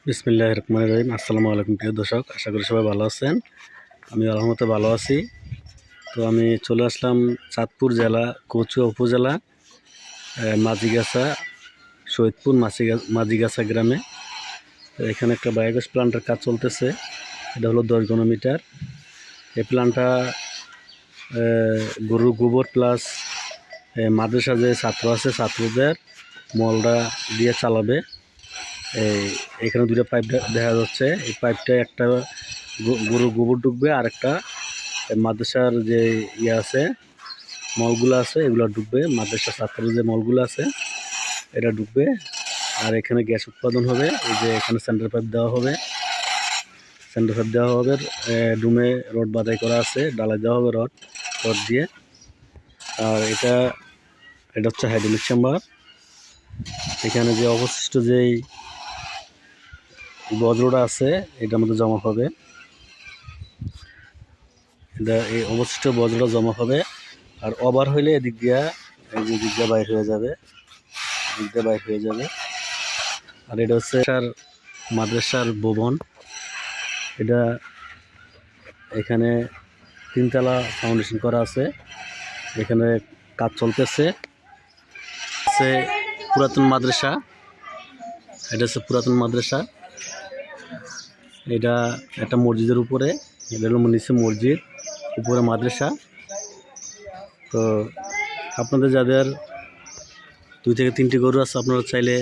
বিসমিল্লাহির রহমানির রহিম। আসসালামু আলাইকুম প্রিয় দর্শক, আশা করি সবাই ভালো আছেন। আমি আলহামদুলিল্লাহ ভালো আছি। তো আমি চলে আসলাম চাঁদপুর জেলা কচুয়া উপজেলা মাঝিগাছা শহীদপুর মাঝিগাছা গ্রামে। তো এখানে একটা বায়োগ্যাস প্ল্যান্টের কাজ চলতেছে। এটা হলো 10 ঘনমিটার। এই প্ল্যান্টটা গরুর গোবর প্লাস মাদ্রাসা যে ছাত্র আছে ছাত্রদের মলটা দিয়ে চালাবে। এখানে দুটো পাইপ দেখা যাচ্ছে। এই পাইপটা একটা গরুর গোবর ঢুকবে, আর একটা মাদ্রাসার যে ইয়ে আছে মলগুলো আছে এগুলো ঢুকবে। মাদ্রাসা ছাত্রের যে মলগুলো আছে এটা ঢুকবে, আর এখানে গ্যাস উৎপাদন হবে। এই যে এখানে সেন্টার পাইপ দেওয়া হবে, ডুমে রড বাঁধাই করা আছে, ডালাই দেওয়া হবে রড দিয়ে। আর এটা হচ্ছে হাইড্রোলিক চেম্বার। এখানে যে অবশিষ্ট যেই বজ্রটা আছে এটার মধ্যে জমা হবে। এই অবশিষ্ট বজ্রটা জমা হবে, আর ওভার হইলে এদিক দিয়ে বাইর হয়ে যাবে, আর এটা হচ্ছে মাদ্রাসার ভবন। এটা এখানে 3 তলা ফাউন্ডেশন করা আছে। এখানে কাজ চলতেছে। পুরাতন মাদ্রাসা, এটা হচ্ছে পুরাতন মাদ্রাসা। এটা একটা মসজিদের উপরে, এটা হলো নিচে মসজিদ, উপরে মাদ্রাসা। তো আপনাদের যাদের 2 থেকে 3টি গরু আছে আপনারা চাইলে